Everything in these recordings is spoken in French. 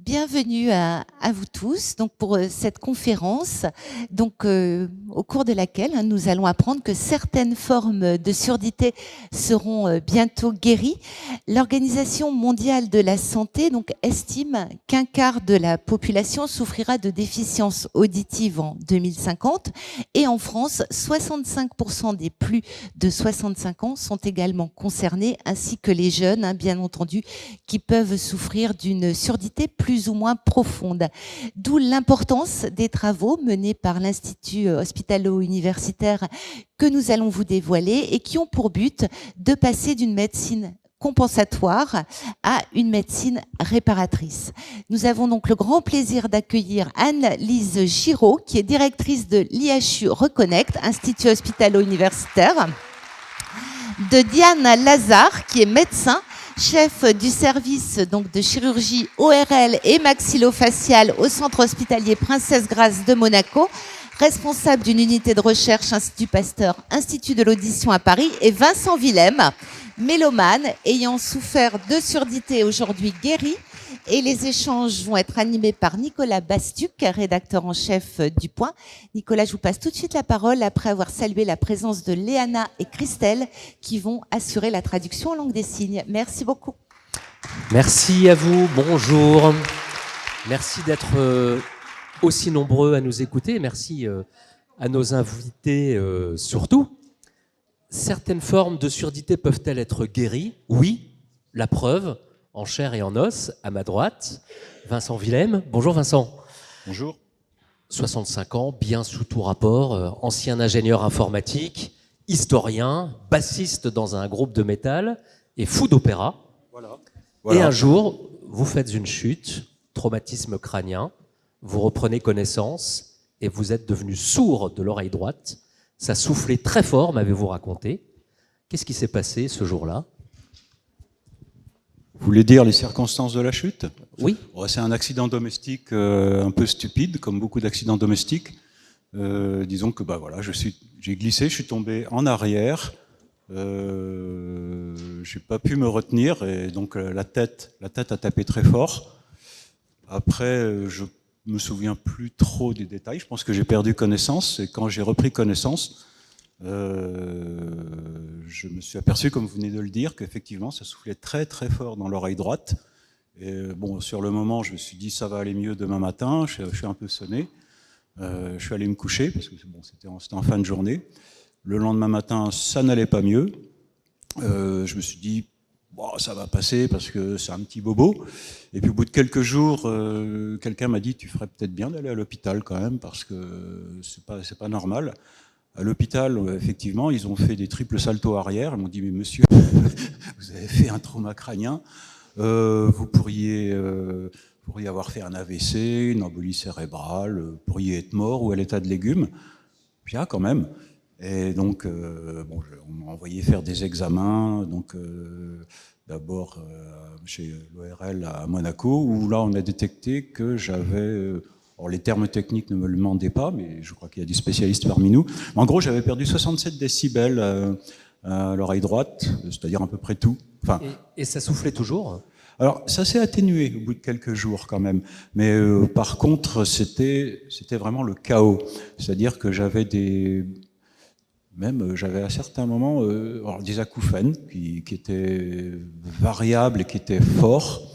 Bienvenue à vous tous donc pour cette conférence au cours de laquelle nous allons apprendre que certaines formes de surdité seront bientôt guéries. L'Organisation mondiale de la santé estime qu'un quart de la population souffrira de déficience auditive en 2050 et en France, 65% des plus de 65 ans sont également concernés, ainsi que les jeunes, bien entendu, qui peuvent souffrir d'une surdité plus ou moins profonde. D'où l'importance des travaux menés par l'Institut hospitalo-universitaire que nous allons vous dévoiler et qui ont pour but de passer d'une médecine compensatoire à une médecine réparatrice. Nous avons donc le grand plaisir d'accueillir Anne-Lise Giraud, qui est directrice de l'IHU Reconnect, Institut hospitalo-universitaire, de Diane Lazare, qui est médecin, chef du service de chirurgie ORL et maxillofaciale au centre hospitalier Princesse Grâce de Monaco, responsable d'une unité de recherche Institut Pasteur, Institut de l'audition à Paris, et Vincent Willem, mélomane, ayant souffert de surdité, aujourd'hui guéri. Et les échanges vont être animés par Nicolas Bastuc, rédacteur en chef du Point. Nicolas, je vous passe tout de suite la parole après avoir salué la présence de Léana et Christelle qui vont assurer la traduction en langue des signes. Merci beaucoup. Merci à vous, bonjour. Merci d'être aussi nombreux à nous écouter. Merci à nos invités surtout. Certaines formes de surdité peuvent-elles être guéries? Oui, la preuve, en chair et en os, à ma droite, Vincent Willem. Bonjour Vincent. Bonjour. 65 ans, bien sous tout rapport, ancien ingénieur informatique, historien, bassiste dans un groupe de métal et fou d'opéra. Voilà. Et un jour, vous faites une chute, traumatisme crânien, vous reprenez connaissance et vous êtes devenu sourd de l'oreille droite. Ça soufflait très fort, m'avez-vous raconté. Qu'est-ce qui s'est passé ce jour-là ? Vous voulez dire les circonstances de la chute? Oui. C'est un accident domestique un peu stupide, comme beaucoup d'accidents domestiques. Disons que j'ai glissé, je suis tombé en arrière. J'ai pas pu me retenir et donc la tête a tapé très fort. Après, je me souviens plus trop des détails. Je pense que j'ai perdu connaissance et quand j'ai repris connaissance, je me suis aperçu, comme vous venez de le dire, qu'effectivement ça soufflait très très fort dans l'oreille droite. Et sur le moment, je me suis dit ça va aller mieux demain matin. Je suis un peu sonné. Je suis allé me coucher parce que c'était en fin de journée. Le lendemain matin, ça n'allait pas mieux. Je me suis dit ça va passer parce que c'est un petit bobo. Et puis au bout de quelques jours, quelqu'un m'a dit tu ferais peut-être bien d'aller à l'hôpital quand même parce que c'est pas normal. À l'hôpital, effectivement, ils ont fait des triples saltos arrière. Ils m'ont dit, mais monsieur, vous avez fait un trauma crânien, vous pourriez avoir fait un AVC, une embolie cérébrale, vous pourriez être mort ou à l'état de légumes. Puis quand même. Et donc, on m'a envoyé faire des examens, d'abord chez l'ORL à Monaco, où là, on a détecté que j'avais... Alors, les termes techniques ne me le demandaient pas, mais je crois qu'il y a des spécialistes parmi nous. En gros, j'avais perdu 67 décibels à l'oreille droite, c'est-à-dire à peu près tout. Enfin, et ça soufflait toujours? Alors, ça s'est atténué au bout de quelques jours quand même. Mais par contre, c'était vraiment le chaos. C'est-à-dire que j'avais à certains moments des acouphènes qui étaient variables et qui étaient forts.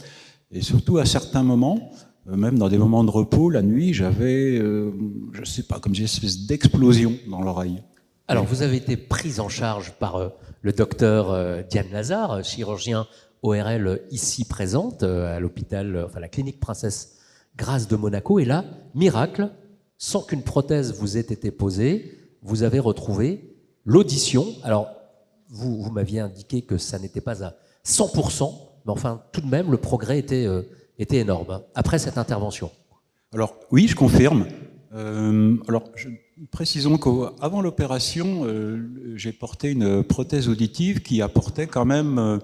Et surtout, à certains moments... Même dans des moments de repos, la nuit, j'avais, je sais pas, comme une espèce d'explosion dans l'oreille. Alors, vous avez été prise en charge par le docteur Diane Lazare, chirurgien ORL ici présente à l'hôpital, la clinique Princesse Grâce de Monaco. Et là, miracle, sans qu'une prothèse vous ait été posée, vous avez retrouvé l'audition. Alors, vous m'aviez indiqué que ça n'était pas à 100%, mais enfin, tout de même, le progrès était énorme après cette intervention. Alors oui, je confirme. Précisons qu'avant l'opération, j'ai porté une prothèse auditive qui apportait quand même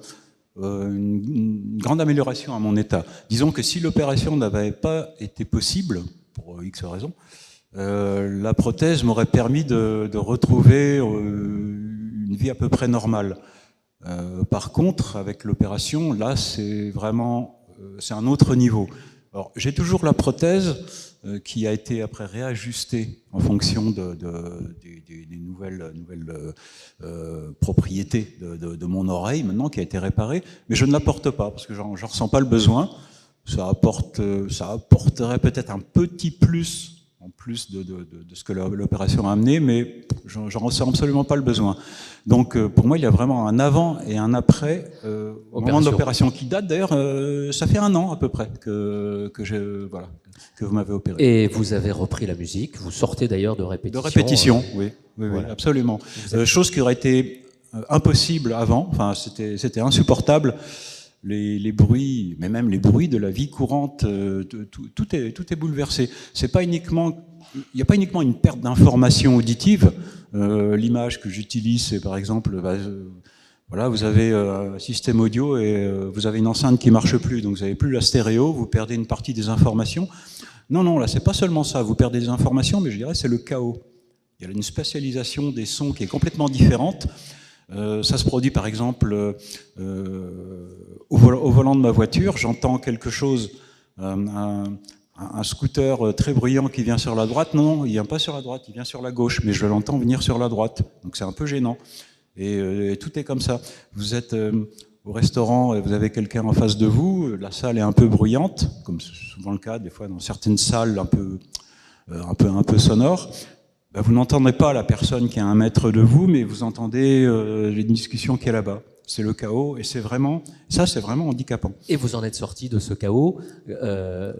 une grande amélioration à mon état. Disons que si l'opération n'avait pas été possible, pour X raisons, la prothèse m'aurait permis de retrouver une vie à peu près normale. Par contre, avec l'opération, là, c'est un autre niveau. Alors, j'ai toujours la prothèse qui a été après réajustée en fonction des nouvelles propriétés de mon oreille, maintenant qui a été réparée, mais je ne la porte pas parce que j'en ressens pas le besoin. Ça apporterait peut-être un petit plus en plus de ce que l'opération a amené, mais j'en ressens absolument pas le besoin. Donc pour moi, il y a vraiment un avant et un après au moment de l'opération, qui date d'ailleurs, ça fait 1 an à peu près que vous m'avez opéré. Et vous avez repris la musique, vous sortez d'ailleurs de répétition. De répétition, oui, voilà. absolument. Chose qui aurait été impossible avant, enfin c'était insupportable. Les bruits, mais même les bruits de la vie courante, tout est bouleversé. Il n'y a pas uniquement une perte d'information auditive. L'image que j'utilise, c'est par exemple, voilà, vous avez un système audio et vous avez une enceinte qui marche plus, donc vous n'avez plus la stéréo, vous perdez une partie des informations. Non, là, c'est pas seulement ça. Vous perdez des informations, mais je dirais c'est le chaos. Il y a une spatialisation des sons qui est complètement différente. Ça se produit par exemple au volant de ma voiture, j'entends quelque chose, un scooter très bruyant qui vient sur la droite. Non, il vient pas sur la droite, il vient sur la gauche, mais je l'entends venir sur la droite. Donc c'est un peu gênant. Et tout est comme ça. Vous êtes au restaurant et vous avez quelqu'un en face de vous, la salle est un peu bruyante, comme c'est souvent le cas des fois dans certaines salles un peu sonores. Ben, vous n'entendez pas la personne qui est à 1 mètre de vous, mais vous entendez les discussions qui est là-bas. C'est le chaos, et c'est vraiment handicapant. Et vous en êtes sorti de ce chaos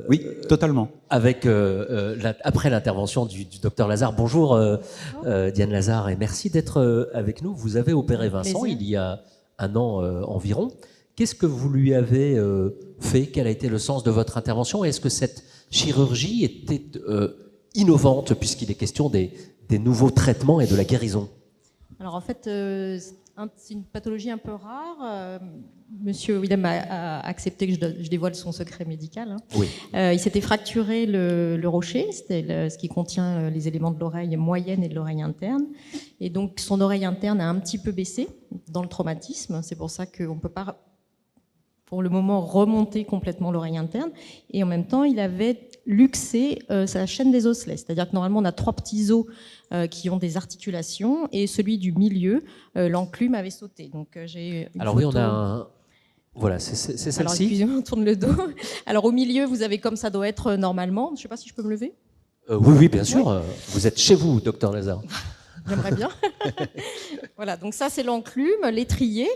oui, totalement. Avec après l'intervention du docteur Lazare. Bonjour Diane Lazare, et merci d'être avec nous. Vous avez opéré Vincent il y a 1 an environ. Qu'est-ce que vous lui avez fait? Quel a été le sens de votre intervention? Est-ce que cette chirurgie était innovante, puisqu'il est question des nouveaux traitements et de la guérison? Alors en fait, c'est une pathologie un peu rare. Monsieur Willem a accepté que je dévoile son secret médical. Oui. Il s'était fracturé le rocher, c'était ce qui contient les éléments de l'oreille moyenne et de l'oreille interne. Et donc son oreille interne a un petit peu baissé dans le traumatisme. C'est pour ça qu'on ne peut pas, pour le moment, remonter complètement l'oreille interne. Et en même temps, il avait luxé sa chaîne des osselets. C'est-à-dire que normalement, on a 3 petits os qui ont des articulations, et celui du milieu, l'enclume avait sauté. Donc j'ai une Alors photo. oui, on a un... Voilà, c'est celle-ci. Alors excusez-moi, on tourne le dos. Alors au milieu, vous avez comme ça doit être normalement. Je ne sais pas si je peux me lever. Oui, bien sûr. Oui. Vous êtes chez vous, docteur Lazare. J'aimerais bien. Voilà, donc ça c'est l'enclume, l'étrier,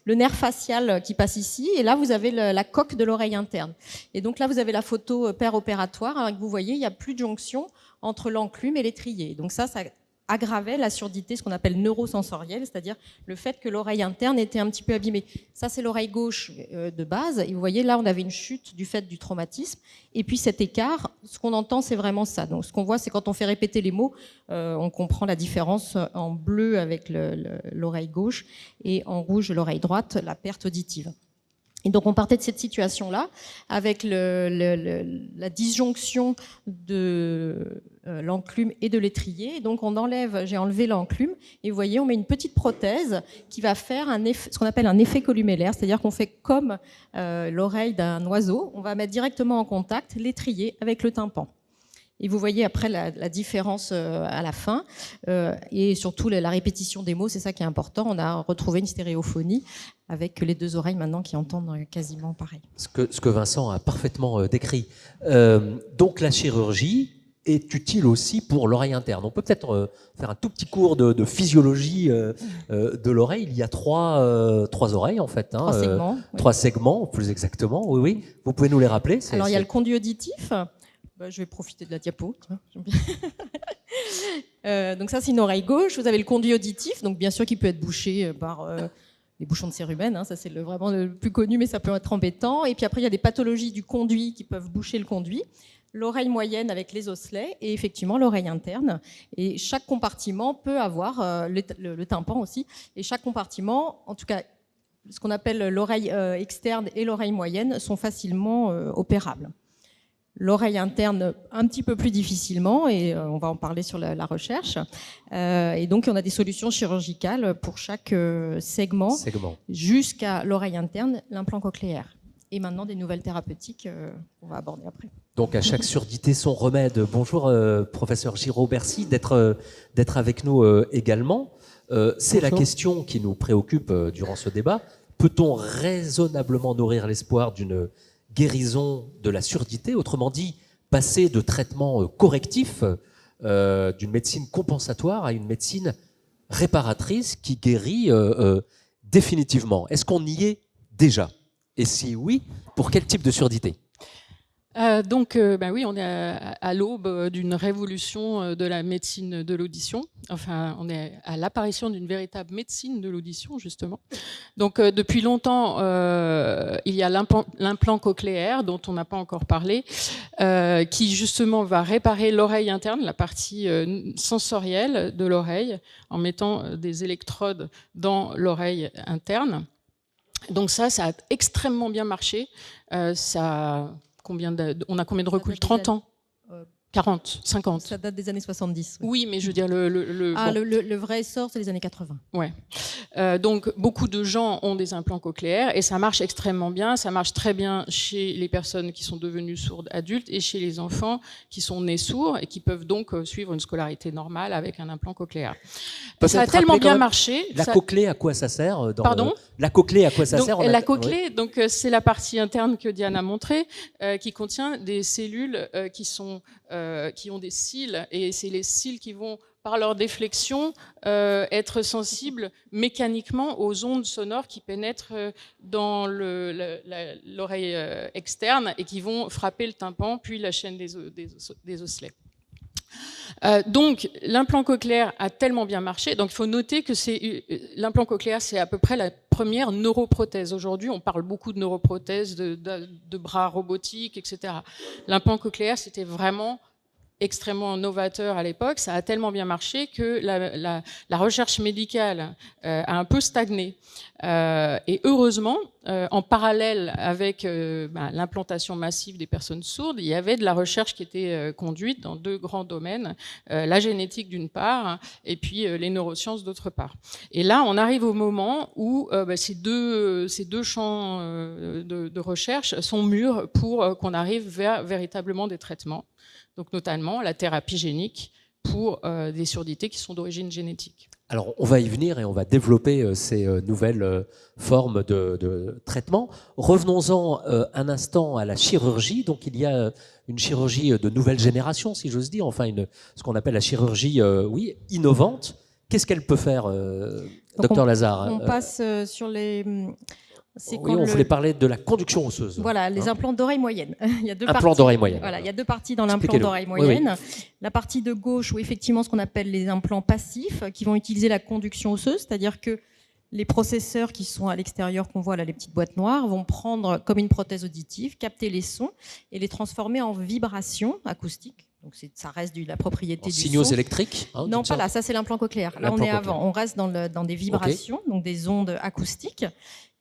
le nerf facial qui passe ici, et là vous avez la coque de l'oreille interne. Et donc là vous avez la photo péropératoire, avec vous voyez, il n'y a plus de jonction entre l'enclume et l'étrier. Donc ça aggravait la surdité, ce qu'on appelle neurosensorielle, c'est-à-dire le fait que l'oreille interne était un petit peu abîmée. Ça, c'est l'oreille gauche de base. Et vous voyez, là, on avait une chute du fait du traumatisme. Et puis cet écart, ce qu'on entend, c'est vraiment ça. Donc ce qu'on voit, c'est quand on fait répéter les mots, on comprend la différence en bleu avec l'oreille gauche et en rouge l'oreille droite, la perte auditive. Et donc on partait de cette situation-là avec la disjonction de l'enclume et de l'étrier. Donc j'ai enlevé l'enclume et vous voyez, on met une petite prothèse qui va faire ce qu'on appelle un effet columellaire, c'est-à-dire qu'on fait comme l'oreille d'un oiseau, on va mettre directement en contact l'étrier avec le tympan. Et vous voyez après la différence à la fin, et surtout la répétition des mots, c'est ça qui est important. On a retrouvé une stéréophonie avec les 2 oreilles maintenant qui entendent quasiment pareil. Ce que Vincent a parfaitement décrit. Donc la chirurgie est utile aussi pour l'oreille interne. On peut peut-être faire un tout petit cours de physiologie de l'oreille. Il y a 3 oreiles en fait. 3 segments. 3 segments, plus exactement. Oui. Vous pouvez nous les rappeler? Alors il y a le conduit auditif. Je vais profiter de la diapo. Donc ça, c'est une oreille gauche. Vous avez le conduit auditif, donc bien sûr qui peut être bouché par les bouchons de cérumen. Ça, c'est vraiment le plus connu, mais ça peut être embêtant. Et puis après, il y a des pathologies du conduit qui peuvent boucher le conduit. L'oreille moyenne avec les osselets et effectivement l'oreille interne. Et chaque compartiment peut avoir le tympan aussi. Et chaque compartiment, en tout cas, ce qu'on appelle l'oreille externe et l'oreille moyenne, sont facilement opérables. l'oreille interne un petit peu plus difficilement, et on va en parler sur la recherche. Et donc, on a des solutions chirurgicales pour chaque segment. Jusqu'à l'oreille interne, l'implant cochléaire. Et maintenant, des nouvelles thérapeutiques qu'on va aborder après. Donc, à chaque surdité, son remède. Bonjour, professeur Giraud, merci d'être avec nous également. C'est la question qui nous préoccupe durant ce débat. Peut-on raisonnablement nourrir l'espoir d'une guérison de la surdité, autrement dit, passer de traitements correctifs d'une médecine compensatoire à une médecine réparatrice qui guérit définitivement? Est-ce qu'on y est déjà? Et si oui, pour quel type de surdité? Oui, on est à l'aube d'une révolution de la médecine de l'audition. Enfin, on est à l'apparition d'une véritable médecine de l'audition, justement. Donc, depuis longtemps, il y a l'implant cochléaire, dont on n'a pas encore parlé, qui justement va réparer l'oreille interne, la partie sensorielle de l'oreille, en mettant des électrodes dans l'oreille interne. Donc ça a extrêmement bien marché. On a combien de recul? 30 ans 40, 50. Ça date des années 70. Oui, mais je veux dire le vrai essor, c'est les années 80. Ouais. Donc beaucoup de gens ont des implants cochléaires et ça marche extrêmement bien. Ça marche très bien chez les personnes qui sont devenues sourdes adultes et chez les enfants qui sont nés sourds et qui peuvent donc suivre une scolarité normale avec un implant cochléaire. Ça a tellement bien marché. La cochlée, à quoi ça sert Pardon? La cochlée, à quoi ça sert? La cochlée, donc c'est la partie interne que Diane a montrée, qui contient des cellules qui ont des cils, et c'est les cils qui vont, par leur déflexion, être sensibles mécaniquement aux ondes sonores qui pénètrent dans l'oreille externe et qui vont frapper le tympan, puis la chaîne des osselets. Donc, l'implant cochléaire a tellement bien marché. Donc, il faut noter que l'implant cochléaire, c'est à peu près la première neuroprothèse. Aujourd'hui, on parle beaucoup de neuroprothèses, de bras robotiques, etc. L'implant cochléaire, c'était vraiment extrêmement novateur à l'époque. Ça a tellement bien marché que la recherche médicale a un peu stagné. Et heureusement, en parallèle avec l'implantation massive des personnes sourdes, il y avait de la recherche qui était conduite dans deux grands domaines, la génétique d'une part, et puis les neurosciences d'autre part. Et là, on arrive au moment où ces deux champs de recherche sont mûrs pour qu'on arrive vers véritablement des traitements. Donc notamment la thérapie génique pour des surdités qui sont d'origine génétique. Alors on va y venir et on va développer ces nouvelles formes de traitement. Revenons-en un instant à la chirurgie. Donc il y a une chirurgie de nouvelle génération, si j'ose dire, enfin ce qu'on appelle la chirurgie innovante. Qu'est-ce qu'elle peut faire, docteur Lazare? On passe sur les... on voulait parler de la conduction osseuse. Voilà, les implants d'oreille moyenne. Il y a deux parties. Implants d'oreille moyenne. Voilà, il y a deux parties dans l'implant d'oreille moyenne. Oui. La partie de gauche, où effectivement ce qu'on appelle les implants passifs, qui vont utiliser la conduction osseuse, c'est-à-dire que les processeurs qui sont à l'extérieur, qu'on voit là, les petites boîtes noires, vont prendre comme une prothèse auditive, capter les sons et les transformer en vibrations acoustiques. Donc ça reste la propriété du signaux son. électriques Non, pas là, ça c'est l'implant cochléaire. Là, on est avant. On reste dans des vibrations, donc des ondes acoustiques,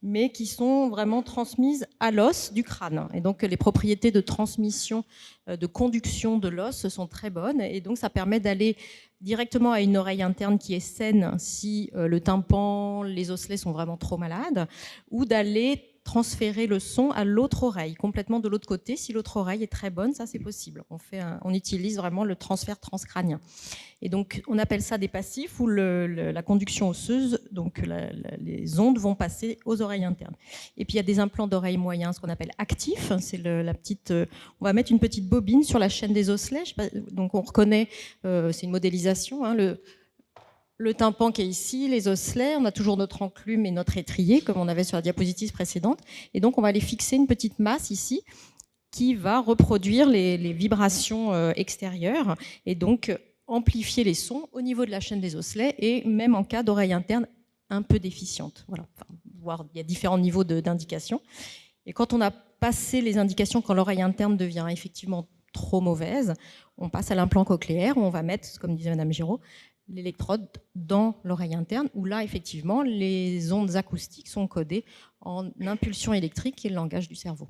mais qui sont vraiment transmises à l'os du crâne. Et donc, les propriétés de transmission, de conduction de l'os sont très bonnes. Et donc, ça permet d'aller directement à une oreille interne qui est saine si le tympan, les osselets sont vraiment trop malades, ou d'aller transférer le son à l'autre oreille, complètement de l'autre côté. Si l'autre oreille est très bonne, ça c'est possible. On utilise vraiment le transfert transcrânien. Et donc on appelle ça des passifs où la conduction osseuse, donc les ondes vont passer aux oreilles internes. Et puis il y a des implants d'oreille moyens, ce qu'on appelle actifs. C'est on va mettre une petite bobine sur la chaîne des osselets. Donc on reconnaît, c'est une modélisation, hein, le tympan qui est ici, les osselets, on a toujours notre enclume et notre étrier, comme on avait sur la diapositive précédente. Et donc, on va aller fixer une petite masse ici qui va reproduire les vibrations extérieures et donc amplifier les sons au niveau de la chaîne des osselets et même en cas d'oreille interne un peu déficiente. Voilà. Enfin, il y a différents niveaux d'indications. Et quand on a passé les indications, quand l'oreille interne devient effectivement trop mauvaise, on passe à l'implant cochléaire où on va mettre, comme disait Madame Giraud, l'électrode dans l'oreille interne, où là, effectivement, les ondes acoustiques sont codées en impulsions électriques qui est le langage du cerveau.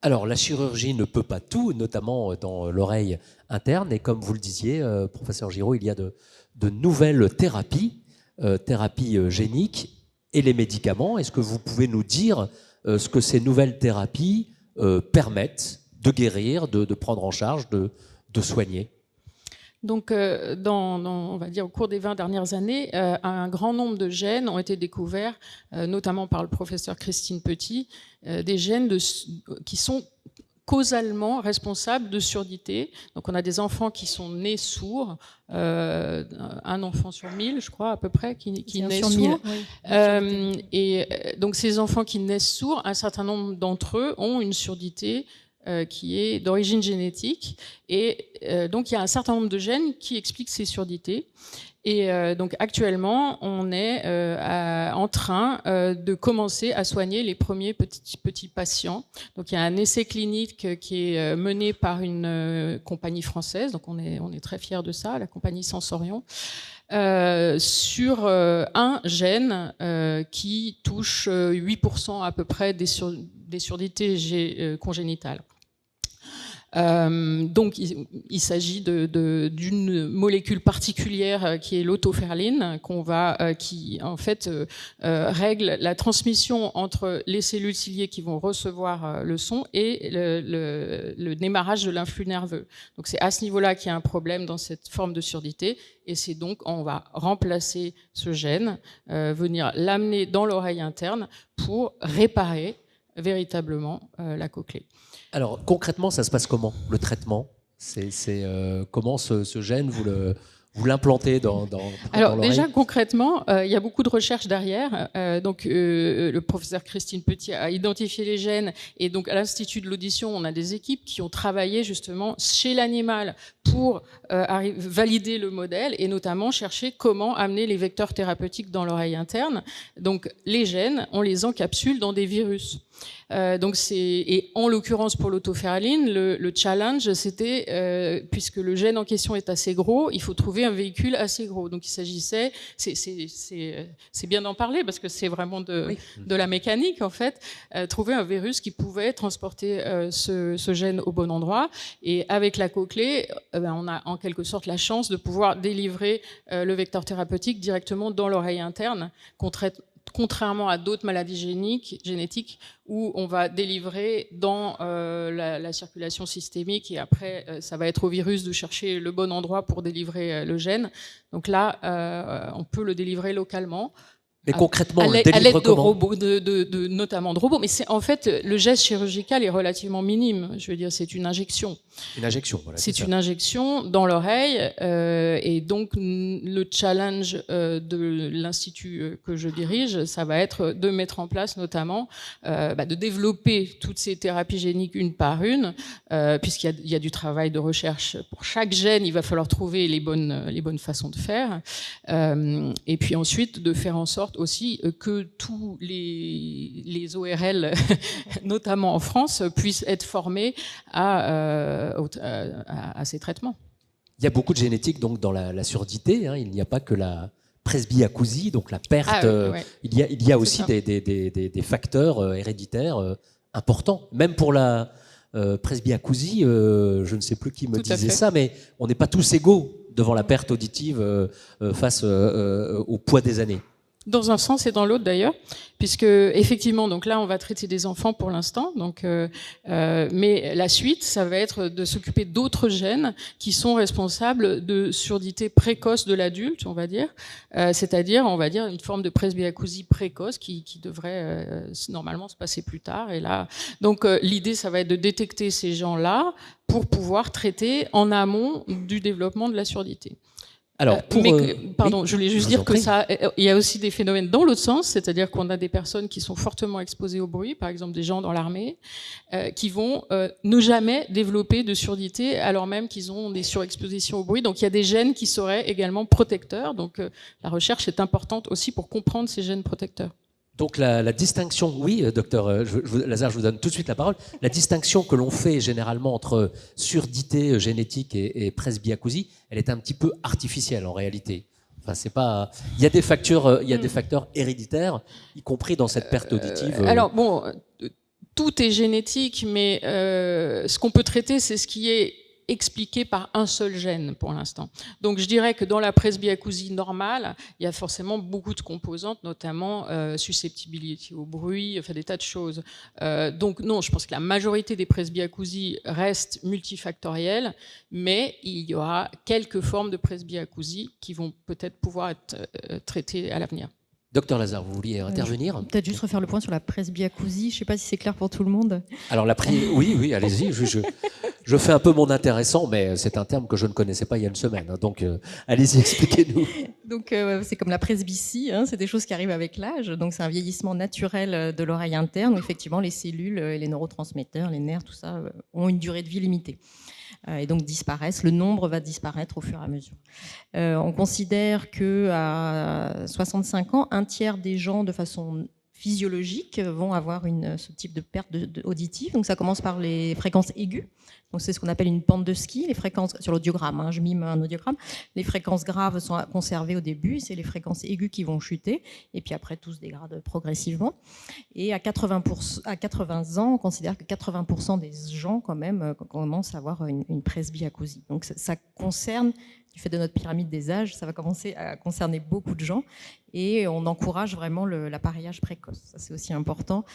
Alors, la chirurgie ne peut pas tout, notamment dans l'oreille interne. Et comme vous le disiez, professeur Giraud, il y a de nouvelles thérapies, thérapies géniques et les médicaments. Est-ce que vous pouvez nous dire ce que ces nouvelles thérapies permettent de guérir, de prendre en charge, de soigner? Donc, on va dire, au cours des 20 dernières années, un grand nombre de gènes ont été découverts, notamment par le professeur Christine Petit, des gènes qui sont causalement responsables de surdité. Donc, on a des enfants qui sont nés sourds, un enfant sur 1000, je crois, à peu près, qui naît sourd. Et donc, ces enfants qui naissent sourds, un certain nombre d'entre eux ont une surdité qui est d'origine génétique. Et donc, il y a un certain nombre de gènes qui expliquent ces surdités. Et donc, actuellement, on est en train de commencer à soigner les premiers petits patients. Donc, il y a un essai clinique qui est mené par une compagnie française. Donc, on est très fiers de ça, la compagnie Sensorion. Sur un gène qui touche 8% à peu près des surdités congénitales. Donc, il s'agit d'une molécule particulière qui est l'autoferline, qui en fait règle la transmission entre les cellules ciliées qui vont recevoir le son et le démarrage de l'influx nerveux. Donc, c'est à ce niveau-là qu'il y a un problème dans cette forme de surdité, et c'est donc on va remplacer ce gène, venir l'amener dans l'oreille interne pour réparer véritablement la cochlée. Alors, concrètement, ça se passe comment, le traitement? Comment ce gène, vous l'implantez dans Alors, l'oreille? déjà, concrètement, il y a beaucoup de recherches derrière. Donc, le professeur Christine Petit a identifié les gènes. Et donc, à l'Institut de l'audition, on a des équipes qui ont travaillé justement chez l'animal pour valider le modèle et notamment chercher comment amener les vecteurs thérapeutiques dans l'oreille interne. Donc, les gènes, on les encapsule dans des virus. Et en l'occurrence pour l'autoferline, le challenge c'était puisque le gène en question est assez gros, il faut trouver un véhicule assez gros. Donc il s'agissait, c'est bien d'en parler parce que c'est vraiment de la mécanique en fait, trouver un virus qui pouvait transporter ce gène au bon endroit. Et avec la cochlée, on a en quelque sorte la chance de pouvoir délivrer le vecteur thérapeutique directement dans l'oreille interne, contrairement à d'autres maladies génétiques où on va délivrer dans la circulation systémique et après ça va être au virus de chercher le bon endroit pour délivrer le gène. Donc là, on peut le délivrer localement. Mais concrètement, à l'aide de robots, notamment de robots. Mais en fait, le geste chirurgical est relativement minime. Je veux dire, c'est une injection. Une injection, voilà. C'est une injection dans l'oreille. Et donc, le challenge de l'institut que je dirige, ça va être de mettre en place notamment, de développer toutes ces thérapies géniques une par une, puisqu'il y a du travail de recherche. Pour chaque gène, il va falloir trouver les bonnes façons de faire. Et puis ensuite, de faire en sorte aussi que tous les ORL, notamment en France, puissent être formés à ces traitements. Il y a beaucoup de génétique donc dans la surdité. Il n'y a pas que la presbyacousie, donc la perte. Il y a aussi des facteurs héréditaires importants. Même pour la presbyacousie, je ne sais plus qui me disait ça, mais on n'est pas tous égaux devant la perte auditive face au poids des années. Dans un sens et dans l'autre d'ailleurs, puisque effectivement, donc là, on va traiter des enfants pour l'instant, mais la suite, ça va être de s'occuper d'autres gènes qui sont responsables de surdité précoce de l'adulte, on va dire, c'est-à-dire, on va dire, une forme de presbyacousie précoce qui devrait normalement se passer plus tard. Et là, donc l'idée, ça va être de détecter ces gens-là pour pouvoir traiter en amont du développement de la surdité. Alors, je voulais juste dire que il y a aussi des phénomènes dans l'autre sens, c'est-à-dire qu'on a des personnes qui sont fortement exposées au bruit, par exemple des gens dans l'armée, qui vont ne jamais développer de surdité alors même qu'ils ont des surexpositions au bruit. Donc il y a des gènes qui seraient également protecteurs. Donc la recherche est importante aussi pour comprendre ces gènes protecteurs. Donc la distinction, oui, docteur Lazare, je vous donne tout de suite la parole. La distinction que l'on fait généralement entre surdité génétique et presbyacousie, elle est un petit peu artificielle en réalité. Enfin, c'est pas. Il y a des facteurs héréditaires, y compris dans cette perte auditive. Alors bon. tout est génétique, mais ce qu'on peut traiter, c'est ce qui est expliqué par un seul gène pour l'instant. Donc je dirais que dans la presbyacousie normale, il y a forcément beaucoup de composantes, notamment susceptibilité au bruit, enfin des tas de choses. Donc non, je pense que la majorité des presbyacousies restent multifactorielles, mais il y aura quelques formes de presbyacousie qui vont peut-être pouvoir être traitées à l'avenir. Docteur Lazare, vous vouliez intervenir? Peut-être juste refaire le point sur la presbyacousie. Je ne sais pas si c'est clair pour tout le monde. Alors oui, allez-y. Je fais un peu mon intéressant, mais c'est un terme que je ne connaissais pas il y a une semaine. Hein, donc allez-y, expliquez-nous. Donc c'est comme la presbytie, hein, c'est des choses qui arrivent avec l'âge. Donc c'est un vieillissement naturel de l'oreille interne où effectivement les cellules, les neurotransmetteurs, les nerfs, tout ça ont une durée de vie limitée. Et donc disparaissent. Le nombre va disparaître au fur et à mesure. On considère qu'à 65 ans, un tiers des gens, de façon physiologique, vont avoir ce type de perte auditive. Donc ça commence par les fréquences aiguës. Donc c'est ce qu'on appelle une pente de ski. Les fréquences sur l'audiogramme, hein, je mime un audiogramme. Les fréquences graves sont conservées au début. C'est les fréquences aiguës qui vont chuter. Et puis après, tout se dégrade progressivement. Et à 80 ans, on considère que 80% des gens, quand même, commencent à avoir une presbyacousie. Donc ça concerne, du fait de notre pyramide des âges, ça va commencer à concerner beaucoup de gens. Et on encourage vraiment l'appareillage précoce. Ça, c'est aussi important,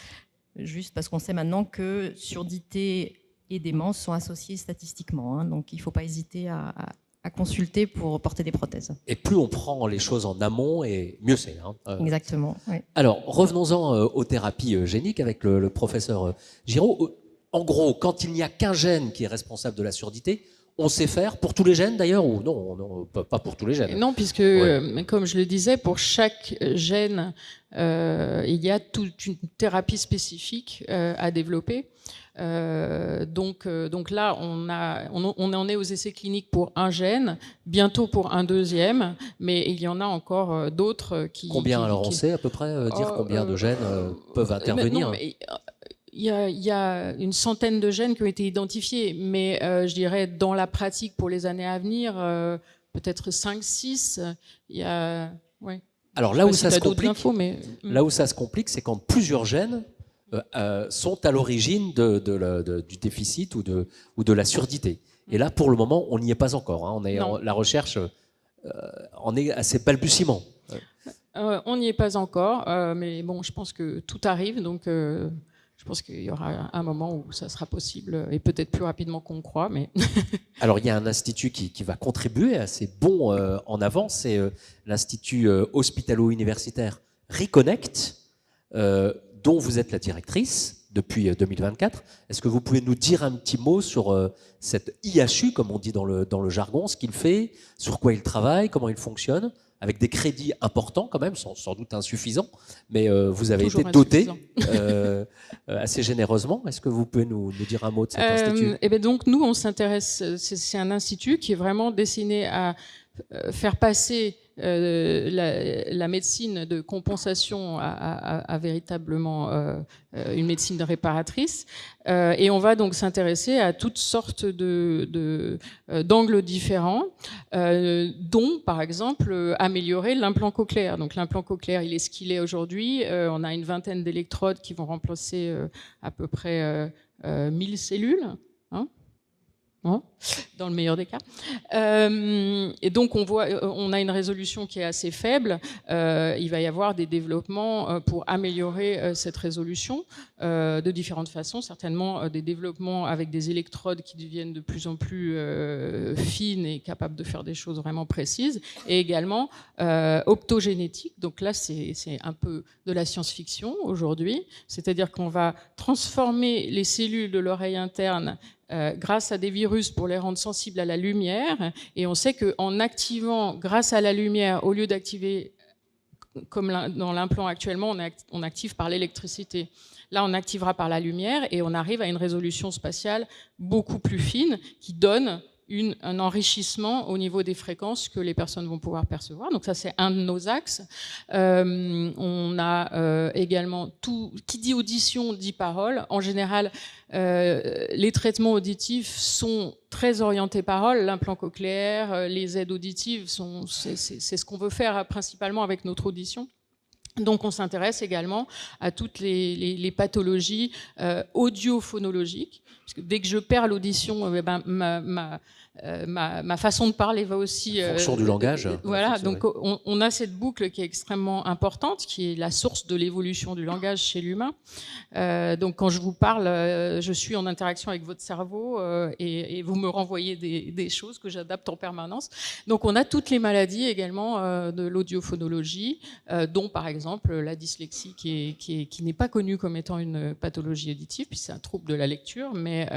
juste parce qu'on sait maintenant que surdité et démence sont associés statistiquement. Hein, donc il ne faut pas hésiter à consulter pour porter des prothèses. Et plus on prend les choses en amont, et mieux c'est. Hein. Exactement. Oui. Alors, revenons-en aux thérapies géniques avec le professeur Giraud. En gros, quand il n'y a qu'un gène qui est responsable de la surdité, on sait faire pour tous les gènes d'ailleurs, ou non, pas pour tous les gènes? Non, puisque, comme je le disais, pour chaque gène, il y a toute une thérapie spécifique à développer. Donc là, on en est aux essais cliniques pour un gène, bientôt pour un deuxième, mais il y en a encore d'autres qui... Combien alors on sait à peu près dire combien de gènes peuvent intervenir? Il y a une centaine de gènes qui ont été identifiés, mais je dirais dans la pratique pour les années à venir, peut-être 5-6. Il y a... Ouais. Alors là où ça se complique, c'est quand plusieurs gènes sont à l'origine du déficit ou de la surdité. Et là, pour le moment, on n'y est pas encore. Hein. La recherche en est assez balbutiement. On n'y est pas encore, mais bon, je pense que tout arrive, donc je pense qu'il y aura un moment où ça sera possible, et peut-être plus rapidement qu'on croit. Mais alors, il y a un institut qui va contribuer assez bon en avant, c'est l'Institut hospitalo-universitaire Reconnect, dont vous êtes la directrice depuis 2024. Est-ce que vous pouvez nous dire un petit mot sur cette IHU, comme on dit dans le jargon, ce qu'il fait, sur quoi il travaille, comment il fonctionne, avec des crédits importants quand même, sans doute insuffisants, mais vous avez été doté assez généreusement. Est-ce que vous pouvez nous dire un mot de cet institut? Eh bien donc nous, on s'intéresse, c'est un institut qui est vraiment destiné à faire passer la médecine de compensation à véritablement une médecine réparatrice, et on va donc s'intéresser à toutes sortes d'angles différents, dont par exemple améliorer l'implant cochléaire. Donc l'implant cochléaire, il est ce qu'il est aujourd'hui. On a une vingtaine d'électrodes qui vont remplacer à peu près 1000 cellules. Dans le meilleur des cas. Et donc on a une résolution qui est assez faible. Il va y avoir des développements pour améliorer cette résolution de différentes façons. Certainement des développements avec des électrodes qui deviennent de plus en plus fines et capables de faire des choses vraiment précises. Et également optogénétique. Donc là, c'est un peu de la science-fiction aujourd'hui. C'est-à-dire qu'on va transformer les cellules de l'oreille interne grâce à des virus pour les rendre sensibles à la lumière. Et on sait qu'en activant grâce à la lumière, au lieu d'activer comme dans l'implant actuellement, on active par l'électricité. Là, on activera par la lumière et on arrive à une résolution spatiale beaucoup plus fine qui donne un enrichissement au niveau des fréquences que les personnes vont pouvoir percevoir. Donc ça, c'est un de nos axes. On a également tout qui dit audition dit parole. En général, les traitements auditifs sont très orientés parole. L'implant cochléaire, les aides auditives, c'est ce qu'on veut faire principalement avec notre audition. Donc on s'intéresse également à toutes les pathologies audiophonologiques, parce que dès que je perds l'audition, ma façon de parler va aussi... fonction du langage. Voilà, donc on a cette boucle qui est extrêmement importante, qui est la source de l'évolution du langage chez l'humain. Donc quand je vous parle, je suis en interaction avec votre cerveau et vous me renvoyez des choses que j'adapte en permanence. Donc on a toutes les maladies également de l'audiophonologie, dont par exemple la dyslexie qui n'est pas connue comme étant une pathologie auditive, puis c'est un trouble de la lecture, mais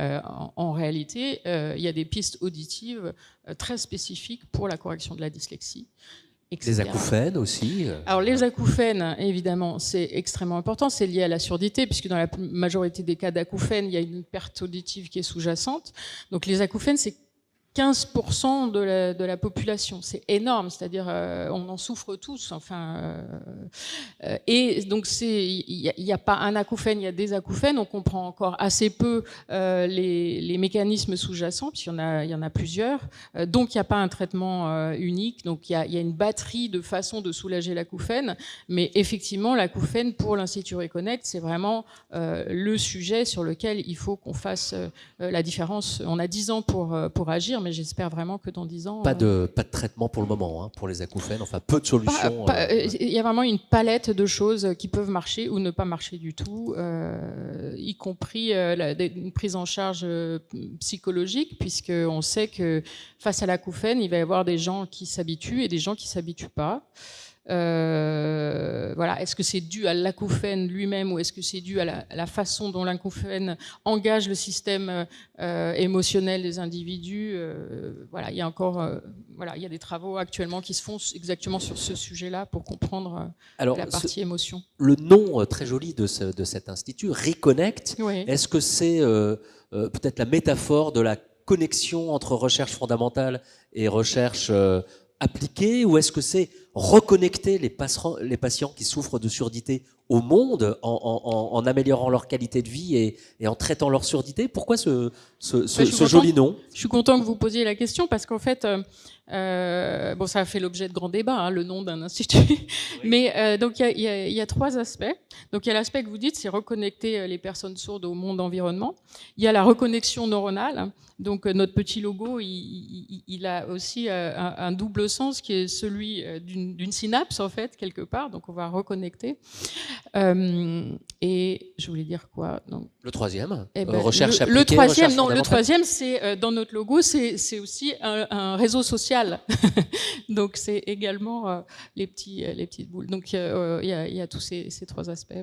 en réalité, il y a des pistes auditives très spécifiques pour la correction de la dyslexie. Etc. Les acouphènes aussi. Alors les acouphènes, évidemment, c'est extrêmement important, c'est lié à la surdité, puisque dans la majorité des cas d'acouphènes, il y a une perte auditive qui est sous-jacente. Donc les acouphènes, c'est 15% de la population, c'est énorme, c'est-à-dire on en souffre tous, enfin, et donc il n'y a pas un acouphène, il y a des acouphènes, on comprend encore assez peu les mécanismes sous-jacents, puisqu'il y en a plusieurs, donc il n'y a pas un traitement unique, donc il y a une batterie de façons de soulager l'acouphène, mais effectivement l'acouphène pour l'Institut Reconnect, c'est vraiment le sujet sur lequel il faut qu'on fasse la différence. On a 10 ans pour agir, mais j'espère vraiment que dans 10 ans... Pas de traitement pour le moment, hein, pour les acouphènes, enfin peu de solutions. Il y a vraiment une palette de choses qui peuvent marcher ou ne pas marcher du tout, y compris une prise en charge psychologique, puisqu'on sait que face à l'acouphène, il va y avoir des gens qui s'habituent et des gens qui ne s'habituent pas. Voilà. Est-ce que c'est dû à l'acouphène lui-même ou est-ce que c'est dû à la façon dont l'acouphène engage le système émotionnel des individus? Voilà, il y a encore il y a des travaux actuellement qui se font exactement sur ce sujet-là pour comprendre la partie émotion. Le nom très joli de cet institut, Reconnect, oui. Est-ce que c'est peut-être la métaphore de la connexion entre recherche fondamentale et recherche appliquée, ou est-ce que c'est reconnecter les patients qui souffrent de surdité au monde en améliorant leur qualité de vie et en traitant leur surdité? Pourquoi ce joli nom? Je suis content que vous posiez la question parce qu'en fait, ça a fait l'objet de grands débats, hein, le nom d'un institut. Oui. Mais donc il y a 3 aspects. Donc il y a l'aspect que vous dites, c'est reconnecter les personnes sourdes au monde environnement. Il y a la reconnexion neuronale. Donc notre petit logo, il a aussi un double sens qui est celui d'une synapse en fait quelque part. Donc on va reconnecter. Et je voulais dire quoi? Donc, le troisième, recherche appliquée. Le troisième, c'est dans notre logo, c'est aussi un réseau social. Donc c'est également les petites boules. Donc il y a tous ces 3 aspects.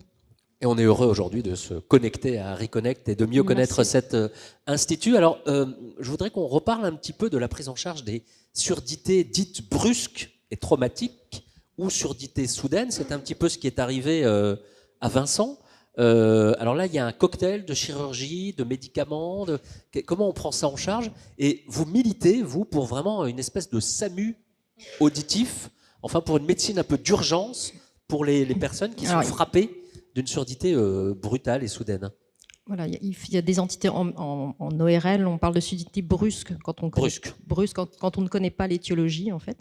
Et on est heureux aujourd'hui de se connecter à Reconnect et de mieux connaître cet institut. Alors, je voudrais qu'on reparle un petit peu de la prise en charge des surdités dites brusques et traumatiques ou surdités soudaines. C'est un petit peu ce qui est arrivé à Vincent. Alors là, il y a un cocktail de chirurgie, de médicaments. Comment on prend ça en charge? Et vous militez, vous, pour vraiment une espèce de SAMU auditif, enfin pour une médecine un peu d'urgence pour les personnes qui sont frappées d'une surdité brutale et soudaine. Voilà, il y a des entités en ORL, on parle de surdité brusque quand on ne connaît pas l'étiologie en fait.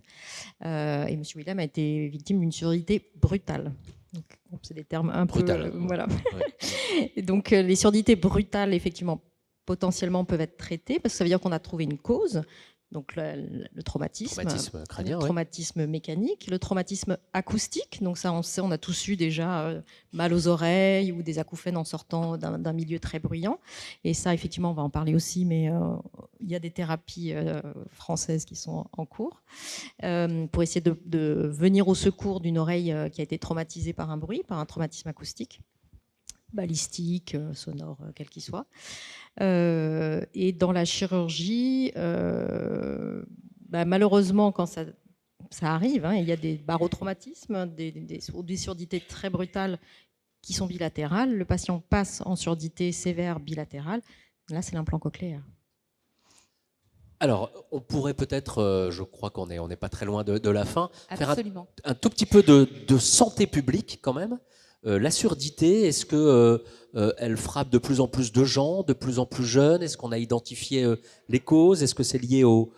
Et M. William a été victime d'une surdité brutale. Donc, c'est des termes un peu voilà. Ouais. Et donc les surdités brutales, effectivement, potentiellement peuvent être traitées parce que ça veut dire qu'on a trouvé une cause. Donc le traumatisme crânien, le traumatisme mécanique, le traumatisme acoustique. Donc ça, on sait, on a tous eu déjà mal aux oreilles ou des acouphènes en sortant d'un milieu très bruyant. Et ça, effectivement, on va en parler aussi, mais il y a des thérapies françaises qui sont en cours pour essayer de venir au secours d'une oreille qui a été traumatisée par un bruit, par un traumatisme acoustique, balistique, sonore, quel qu'il soit. Et dans la chirurgie, malheureusement, quand ça arrive, il y a des barotraumatismes, des surdités très brutales qui sont bilatérales. Le patient passe en surdité sévère bilatérale. Là, c'est l'implant cochléaire. Alors, on pourrait peut-être, je crois qu'on n'est pas très loin de la fin, Absolument. faire un tout petit peu de santé publique quand même. La surdité, est-ce que elle frappe de plus en plus de gens, de plus en plus jeunes? Est-ce qu'on a identifié les causes? Est-ce que c'est lié au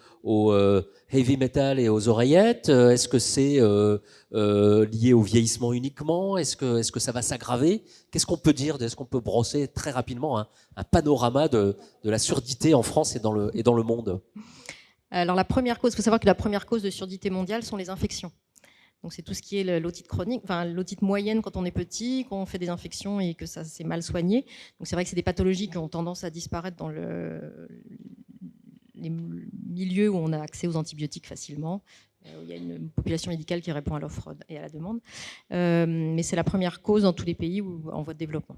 heavy metal et aux oreillettes? Est-ce que c'est lié au vieillissement uniquement? Est-ce que ça va s'aggraver? Qu'est-ce qu'on peut dire? Est-ce qu'on peut brosser très rapidement un panorama de la surdité en France et dans le monde? Alors la première cause, il faut savoir que la première cause de surdité mondiale sont les infections. Donc c'est tout ce qui est l'otite chronique, enfin l'otite moyenne quand on est petit, quand on fait des infections et que ça s'est mal soigné. Donc c'est vrai que c'est des pathologies qui ont tendance à disparaître dans les milieux où on a accès aux antibiotiques facilement. Où il y a une population médicale qui répond à l'offre et à la demande. Mais c'est la première cause dans tous les pays en voie de développement.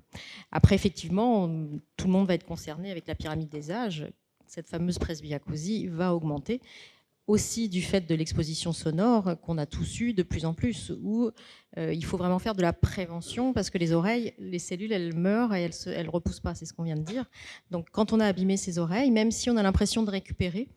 Après, effectivement, tout le monde va être concerné avec la pyramide des âges. Cette fameuse presbyacousie va augmenter. Aussi du fait de l'exposition sonore qu'on a tous eu de plus en plus, où il faut vraiment faire de la prévention parce que les oreilles, les cellules, elles meurent et elles repoussent pas, c'est ce qu'on vient de dire. Donc quand on a abîmé ses oreilles, même si on a l'impression de récupérer,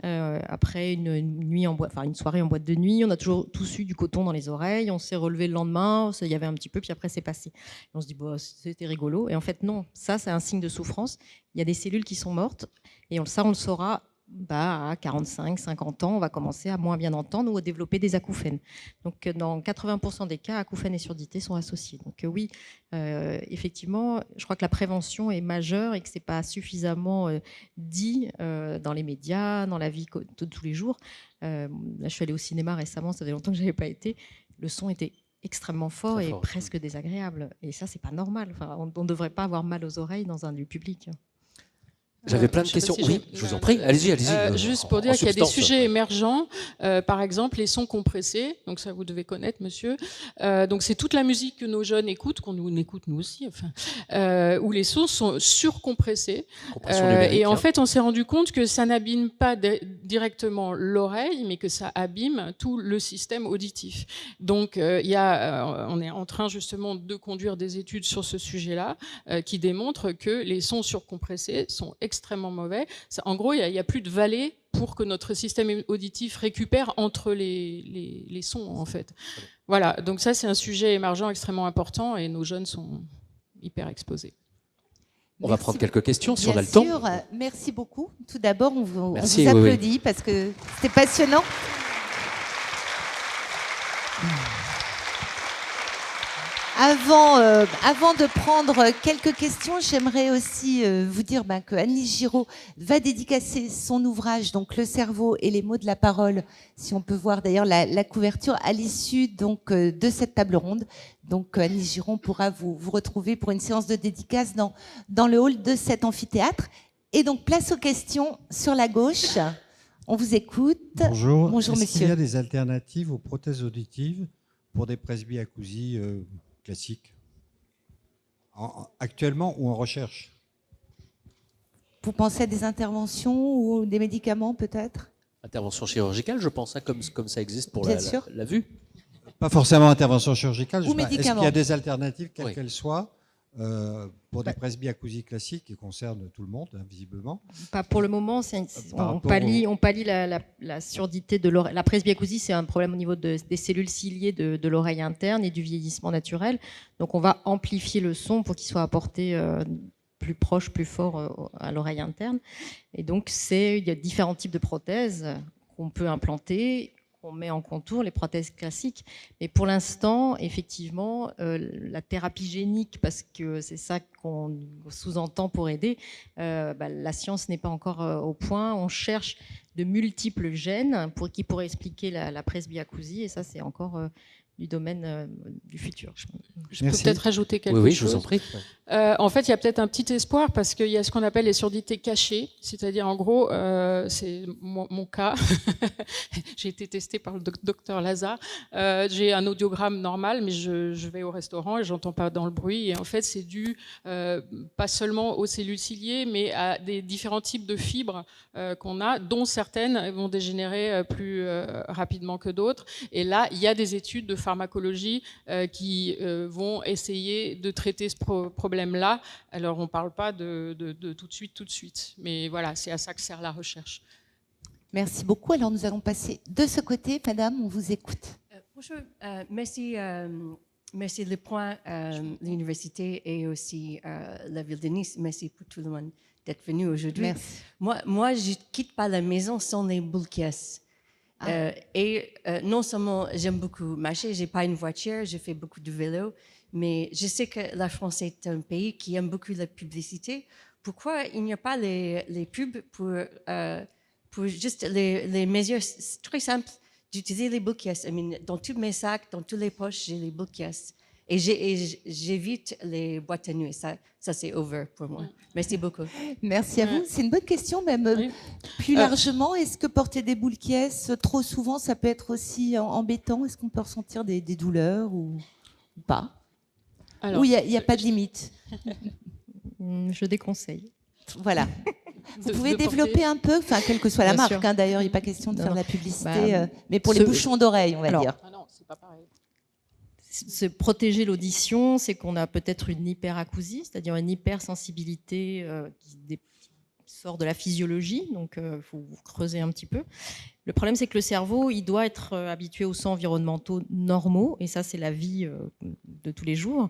après une soirée en boîte de nuit, on a toujours tous eu du coton dans les oreilles, on s'est relevé le lendemain, il y avait un petit peu, puis après c'est passé. Et on se dit, c'était rigolo. Et en fait non, ça c'est un signe de souffrance. Il y a des cellules qui sont mortes et ça on le saura à 45, 50 ans, on va commencer à moins bien entendre ou à développer des acouphènes. Donc, dans 80% des cas, acouphènes et surdité sont associés. Donc, oui, effectivement, je crois que la prévention est majeure et que ce n'est pas suffisamment dit dans les médias, dans la vie de tous les jours. Là, je suis allée au cinéma récemment, ça fait longtemps que je n'avais pas été. Le son était extrêmement fort et presque désagréable. Et ça, ce n'est pas normal. Enfin, on ne devrait pas avoir mal aux oreilles dans un lieu public. J'avais plein de questions. Oui, je vous en prie. Allez-y. Juste pour dire qu'il y a des sujets émergents. Par exemple, les sons compressés. Donc ça, vous devez connaître, monsieur. Donc c'est toute la musique que nos jeunes écoutent, qu'on nous écoute nous aussi. Enfin, où les sons sont surcompressés. Et en fait, on s'est rendu compte que ça n'abîme pas directement l'oreille, mais que ça abîme tout le système auditif. Donc on est en train justement de conduire des études sur ce sujet-là, qui démontrent que les sons surcompressés sont extrêmement mauvais. En gros, il n'y a plus de vallée pour que notre système auditif récupère entre les sons, en fait. Voilà, donc ça, c'est un sujet émergent extrêmement important et nos jeunes sont hyper exposés. On va prendre quelques questions si on a le temps. Bien sûr, temps. merci beaucoup. Tout d'abord, on vous applaudit parce que c'était passionnant. Avant de prendre quelques questions, j'aimerais aussi vous dire que Anne-Lise Giraud va dédicacer son ouvrage, donc Le cerveau et les mots de la parole. Si on peut voir d'ailleurs la couverture à l'issue de cette table ronde. Donc Anne-Lise Giraud pourra vous retrouver pour une séance de dédicace dans le hall de cet amphithéâtre. Et donc place aux questions sur la gauche. On vous écoute. Bonjour. Bonjour monsieur. Est-ce qu'il y a des alternatives aux prothèses auditives pour des presbyacousies classiques, actuellement ou en recherche? Vous pensez à des interventions ou des médicaments peut-être? Intervention chirurgicale, je pense, comme ça existe pour la vue. Pas forcément intervention chirurgicale. Ou médicaments. Est-ce qu'il y a des alternatives, quelles Oui. qu'elles soient, pour des presbyacousies classiques qui concernent tout le monde, visiblement? Pas pour le moment. On pallie la surdité de l'oreille. La presbyacousie, c'est un problème au niveau des cellules ciliées de l'oreille interne et du vieillissement naturel. Donc, on va amplifier le son pour qu'il soit apporté plus proche, plus fort à l'oreille interne. Et donc, il y a différents types de prothèses qu'on peut implanter. On met en contour les prothèses classiques. Mais pour l'instant, effectivement, la thérapie génique, parce que c'est ça qu'on sous-entend pour aider, la science n'est pas encore au point. On cherche de multiples gènes qui pourraient expliquer la presbyacousie, et ça, c'est encore du domaine du futur. Je peux peut-être ajouter quelque chose. Oui, je vous en prie. En fait, il y a peut-être un petit espoir parce qu'il y a ce qu'on appelle les surdités cachées, c'est-à-dire en gros, c'est mon cas. J'ai été testée par le docteur Lazare. J'ai un audiogramme normal, mais je vais au restaurant et j'entends pas dans le bruit. Et en fait, c'est dû pas seulement aux cellules ciliées, mais à des différents types de fibres qu'on a, dont certaines vont dégénérer plus rapidement que d'autres. Et là, il y a des études de pharmacologie qui vont essayer de traiter ce problème-là. Alors, on ne parle pas de tout de suite. Mais voilà, c'est à ça que sert la recherche. Merci beaucoup. Alors, nous allons passer de ce côté. Madame, on vous écoute. Bonjour. Merci Merci. Le point, l'université et aussi la ville de Nice. Merci pour tout le monde d'être venu aujourd'hui. Merci. Moi, je ne quitte pas la maison sans les boules caisses. Non seulement j'aime beaucoup marcher, j'ai pas une voiture, je fais beaucoup de vélo, mais je sais que la France est un pays qui aime beaucoup la publicité. Pourquoi il n'y a pas les pubs pour juste les mesures très simples d'utiliser les boules caisses? Dans tous mes sacs, dans toutes les poches, j'ai les boules caisses. Et j'évite les boîtes à nuit. Ça c'est over pour moi. Merci beaucoup. Merci à vous. C'est une bonne question, même plus largement. Est-ce que porter des boules caisses trop souvent, ça peut être aussi embêtant? Est-ce qu'on peut ressentir des douleurs ou pas? Alors, ou il n'y a pas de limite? Je déconseille. Voilà. Vous pouvez de développer porter... un peu, quelle que soit la Bien marque, sûr. d'ailleurs, il n'est pas question de Non, faire de la non. publicité, mais pour les bouchons d'oreille, on va dire. Ah non, c'est pas pareil. Se protéger l'audition, c'est qu'on a peut-être une hyperacousie, c'est-à-dire une hypersensibilité qui sort de la physiologie, donc il faut creuser un petit peu. Le problème, c'est que le cerveau, il doit être habitué aux sons environnementaux normaux, et ça, c'est la vie de tous les jours.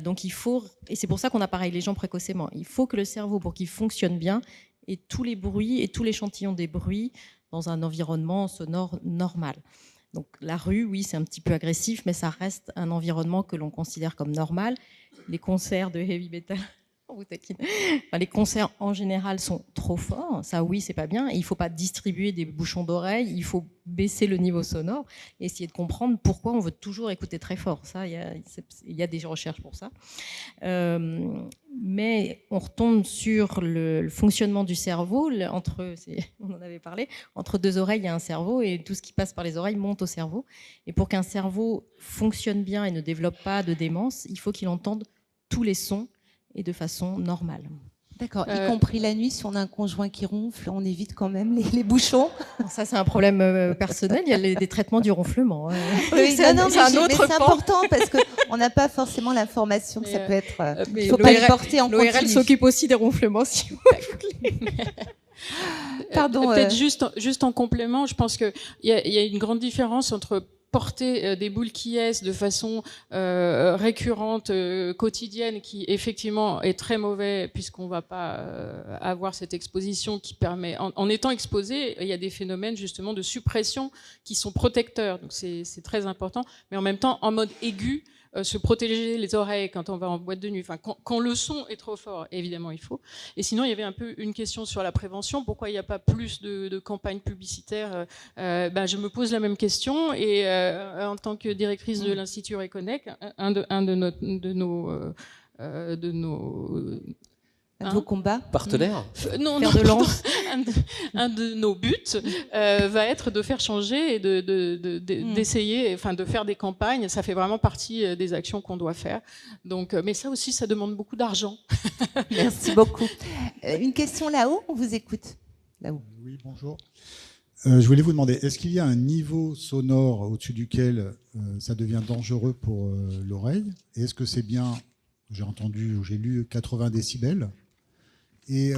Donc il faut, et c'est pour ça qu'on appareille les gens précocement, il faut que le cerveau, pour qu'il fonctionne bien, ait tous les bruits et tout l'échantillon des bruits dans un environnement sonore normal. Donc la rue, oui, c'est un petit peu agressif, mais ça reste un environnement que l'on considère comme normal. Les concerts de heavy metal, on vous taquine. Enfin, les concerts en général sont trop forts, ça oui, c'est pas bien. Et il ne faut pas distribuer des bouchons d'oreille, il faut baisser le niveau sonore et essayer de comprendre pourquoi on veut toujours écouter très fort. Ça, il y a des recherches pour ça. Mais on retombe sur le fonctionnement du cerveau. On en avait parlé, entre deux oreilles, il y a un cerveau et tout ce qui passe par les oreilles monte au cerveau. Et pour qu'un cerveau fonctionne bien et ne développe pas de démence, il faut qu'il entende tous les sons et de façon normale. D'accord, y compris la nuit, si on a un conjoint qui ronfle, on évite quand même les bouchons. Ça, c'est un problème personnel. Il y a des traitements du ronflement. Oui, c'est un autre c'est important parce qu'on n'a pas forcément l'information que ça peut être. Il ne faut l'ORL pas le porter en continu. L'ORL s'occupe aussi des ronflements, si vous voulez. Pardon. Peut-être juste en complément, je pense qu'il y a une grande différence entre porter des boules qui est de façon récurrente, quotidienne, qui effectivement est très mauvais puisqu'on va pas avoir cette exposition qui permet, en étant exposé, il y a des phénomènes justement de suppression qui sont protecteurs, donc c'est très important, mais en même temps en mode aigu, se protéger les oreilles quand on va en boîte de nuit, enfin quand le son est trop fort, évidemment il faut. Et sinon il y avait un peu une question sur la prévention, pourquoi il n'y a pas plus de campagnes publicitaires? Je me pose la même question et en tant que directrice de l'Institut Reconnect, un de vos combats partenaires non, de lance. un de nos buts va être de faire changer et d'essayer, enfin de faire des campagnes. Ça fait vraiment partie des actions qu'on doit faire. Donc, mais ça aussi, ça demande beaucoup d'argent. Merci beaucoup. Une question là-haut, on vous écoute. Là-haut. Oui, bonjour. Je voulais vous demander, est-ce qu'il y a un niveau sonore au-dessus duquel ça devient dangereux pour l'oreille? Et est-ce que c'est bien, j'ai entendu, j'ai lu 80 décibels? Et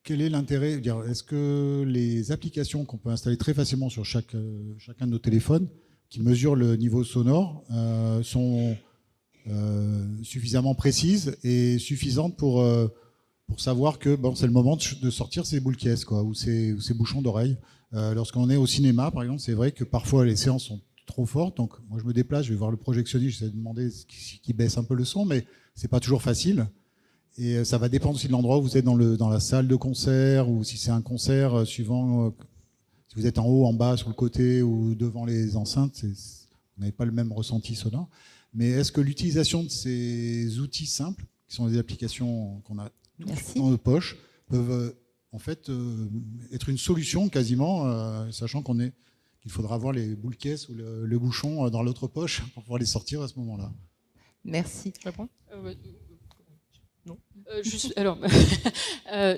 quel est l'intérêt? Est-ce que les applications qu'on peut installer très facilement sur chacun de nos téléphones, qui mesurent le niveau sonore, sont suffisamment précises et suffisantes pour savoir que c'est le moment de sortir ces boules caisses, ou ces bouchons d'oreille? Lorsqu'on est au cinéma, par exemple, c'est vrai que parfois les séances sont trop fortes. Donc moi, je me déplace, je vais voir le projectionniste, j'essaie de demander qu'il baisse un peu le son, mais c'est pas toujours facile. Et ça va dépendre aussi de l'endroit où vous êtes dans la salle de concert, ou si c'est un concert, suivant si vous êtes en haut, en bas, sur le côté ou devant les enceintes, vous n'avez pas le même ressenti sonore. Mais est-ce que l'utilisation de ces outils simples, qui sont des applications qu'on a dans nos poches, peuvent en fait être une solution quasiment, sachant qu'il faudra avoir les boules caisses ou le bouchon dans l'autre poche pour pouvoir les sortir à ce moment-là? Merci. Je réponds Non.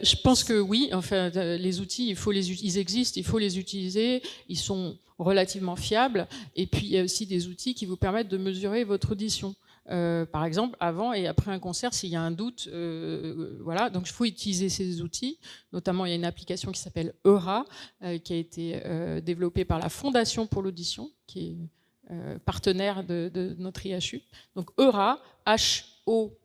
Je pense que oui. Enfin, les outils, ils existent, il faut les utiliser. Ils sont relativement fiables. Et puis, il y a aussi des outils qui vous permettent de mesurer votre audition. Par exemple, avant et après un concert, s'il y a un doute, voilà. Donc, il faut utiliser ces outils. Notamment, il y a une application qui s'appelle Eura, qui a été développée par la Fondation pour l'audition, qui est partenaire de notre IHU. Donc EURA, H-O-R-A,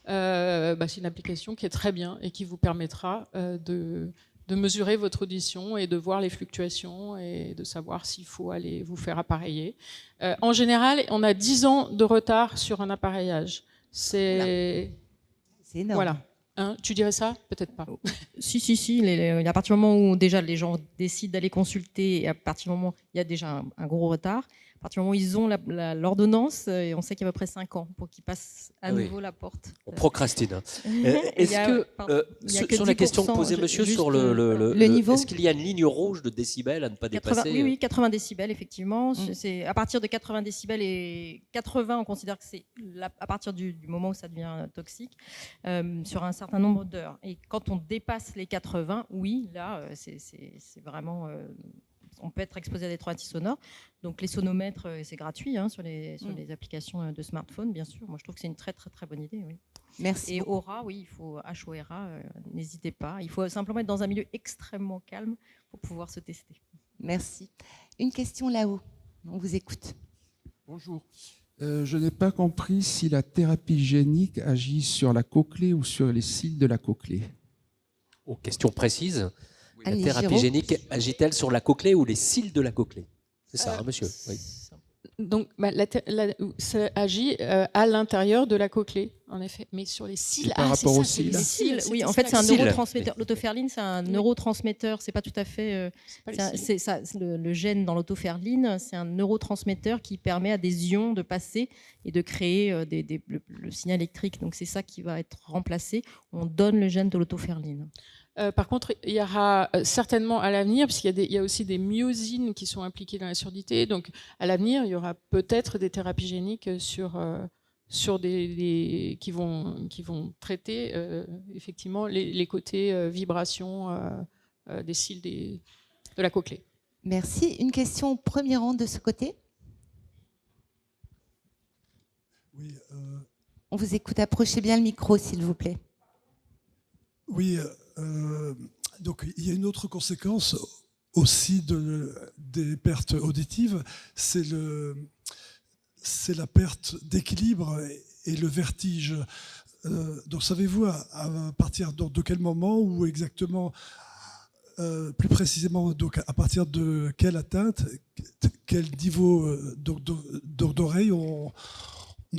c'est une application qui est très bien et qui vous permettra de mesurer votre audition et de voir les fluctuations et de savoir s'il faut aller vous faire appareiller. En général, on a 10 ans de retard sur un appareillage. C'est énorme. Voilà. Hein, tu dirais ça? Peut-être pas. Si. À partir du moment où déjà les gens décident d'aller consulter, et à partir du moment où il y a déjà un gros retard, à partir du moment où ils ont l'ordonnance, et on sait qu'il y a à peu près 5 ans pour qu'ils passent à nouveau la porte. On procrastine. Est-ce Sur la question que posait monsieur sur le niveau, est-ce qu'il y a une ligne rouge de décibels à ne pas dépasser? Oui, 80 décibels, effectivement. C'est à partir de 80 décibels et 80, on considère que c'est à partir du moment où ça devient toxique, sur un certain nombre d'heures. Et quand on dépasse les 80, oui, là, c'est vraiment... on peut être exposé à des traumatismes sonores. Donc les sonomètres, c'est gratuit sur les applications de smartphone, bien sûr. Moi, je trouve que c'est une très, très, très bonne idée. Oui. Merci. Et Aura, oui, il faut HORA, n'hésitez pas. Il faut simplement être dans un milieu extrêmement calme pour pouvoir se tester. Merci. Une question là-haut. On vous écoute. Bonjour. Je n'ai pas compris si la thérapie génique agit sur la cochlée ou sur les cils de la cochlée. Oh, question précise. La Annie thérapie Giraud. génique agit-elle sur la cochlée ou les cils de la cochlée? C'est ça, hein, monsieur? Oui. Donc, ça agit à l'intérieur de la cochlée, en effet, mais sur les cils. Et par rapport aux cils. Les cils, oui, en fait, c'est un neurotransmetteur. L'autoferline, c'est un neurotransmetteur. C'est pas tout à fait. C'est ça, le gène dans l'autoferline, c'est un neurotransmetteur qui permet à des ions de passer et de créer le signal électrique. Donc, c'est ça qui va être remplacé. On donne le gène de l'autoferline. Par contre, il y aura certainement à l'avenir, puisqu'il y a aussi des myosines qui sont impliquées dans la surdité, donc à l'avenir, il y aura peut-être des thérapies géniques sur qui vont traiter effectivement les côtés vibrations des cils de la cochlée. Merci. Une question au premier rang de ce côté. Oui, On vous écoute. Approchez bien le micro, s'il vous plaît. oui donc il y a une autre conséquence aussi des pertes auditives, c'est la perte d'équilibre et le vertige. Donc savez-vous à partir de quel moment ou exactement, plus précisément, donc à partir de quelle atteinte, quel niveau d'oreille on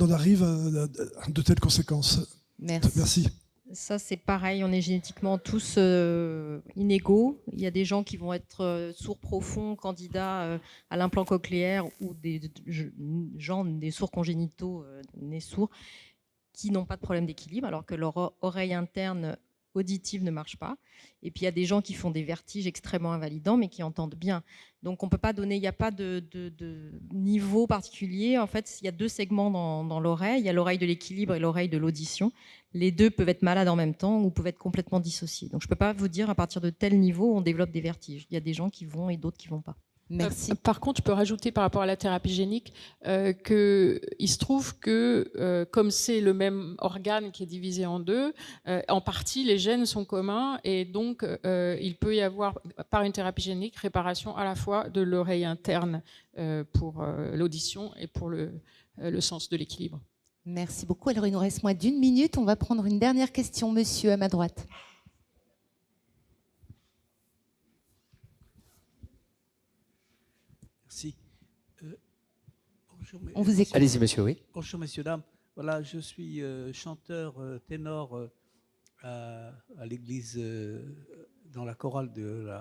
en arrive à de telles conséquences? Merci. Ça, c'est pareil, on est génétiquement tous inégaux. Il y a des gens qui vont être sourds profonds, candidats à l'implant cochléaire, ou des sourds congénitaux, nés sourds, qui n'ont pas de problème d'équilibre, alors que leur oreille interne auditive ne marche pas. Et puis il y a des gens qui font des vertiges extrêmement invalidants, mais qui entendent bien. Donc on peut pas donner, il n'y a pas de niveau particulier. En fait, il y a 2 segments dans l'oreille. Il y a l'oreille de l'équilibre et l'oreille de l'audition. Les 2 peuvent être malades en même temps ou peuvent être complètement dissociés. Donc je peux pas vous dire à partir de tel niveau on développe des vertiges. Il y a des gens qui vont et d'autres qui vont pas. Merci. Par contre, je peux rajouter par rapport à la thérapie génique qu'il se trouve que comme c'est le même organe qui est divisé en 2, en partie les gènes sont communs et donc il peut y avoir par une thérapie génique réparation à la fois de l'oreille interne pour l'audition et pour le sens de l'équilibre. Merci beaucoup. Alors il nous reste moins d'1 minute. On va prendre une dernière question, monsieur, à ma droite. Merci. Bonjour, On vous écoute. Allez-y, monsieur, oui. Bonjour, messieurs, dames. Voilà, je suis chanteur ténor à l'église, dans la chorale de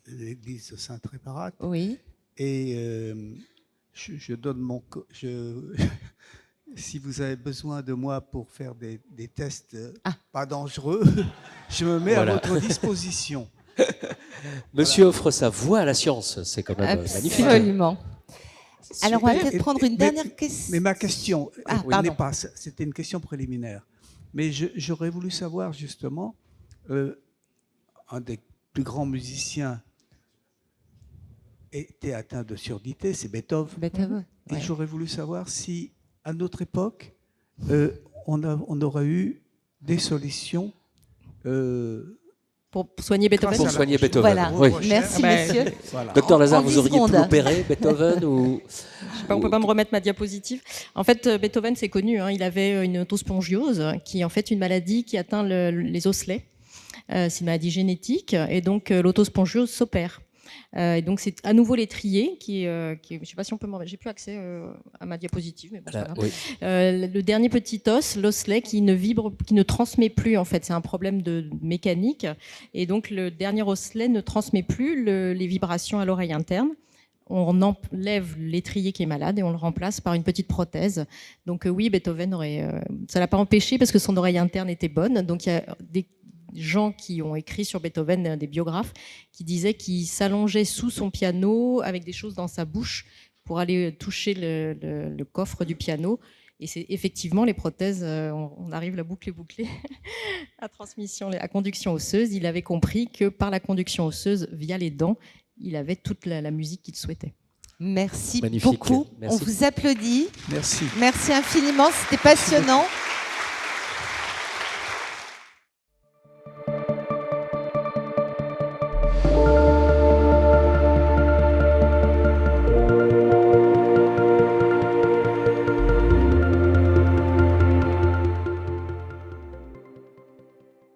l'église Sainte-Réparate. Oui. Et je donne si vous avez besoin de moi pour faire des tests pas dangereux, je me mets à votre disposition. Monsieur offre sa voix à la science, c'est quand même magnifique. Absolument. Alors, on va Super. peut-être prendre une dernière question. Mais ma question, pardon. c'était une question préliminaire. Mais j'aurais voulu savoir justement, un des plus grands musiciens était atteint de surdité, c'est Beethoven. Beethoven, Et ouais. j'aurais voulu savoir si, à notre époque, on aurait eu des solutions Pour soigner Beethoven. Pour soigner Beethoven. Voilà. Oui. Merci, monsieur. Voilà. Docteur Lazare, en vous 10 auriez pu secondes. opérer Beethoven ou Je sais pas, on peut pas me remettre ma diapositive. En fait, Beethoven, c'est connu. Hein, il avait une autospongiose, qui est en fait une maladie qui atteint les osselets. C'est une maladie génétique, et donc l'autospongiose s'opère. Et donc c'est à nouveau l'étrier qui je sais pas si on peut j'ai plus accès à ma diapositive, mais bon, c'est pas grave. oui. Le dernier petit os, l'osselet, qui ne vibre, qui ne transmet plus, en fait, c'est un problème de mécanique, et donc le dernier osselet ne transmet plus les vibrations à l'oreille interne. On enlève l'étrier qui est malade et on le remplace par une petite prothèse. Donc oui, Beethoven ça l'a pas empêché parce que son oreille interne était bonne. Donc il y a des gens qui ont écrit sur Beethoven, des biographes, qui disaient qu'il s'allongeait sous son piano avec des choses dans sa bouche pour aller toucher le coffre du piano. Et c'est effectivement les prothèses, on arrive, la boucle est bouclée, à conduction osseuse. Il avait compris que par la conduction osseuse, via les dents, il avait toute la musique qu'il souhaitait. Merci Magnifique. beaucoup. Merci. On vous applaudit. Merci. Merci infiniment, c'était passionnant.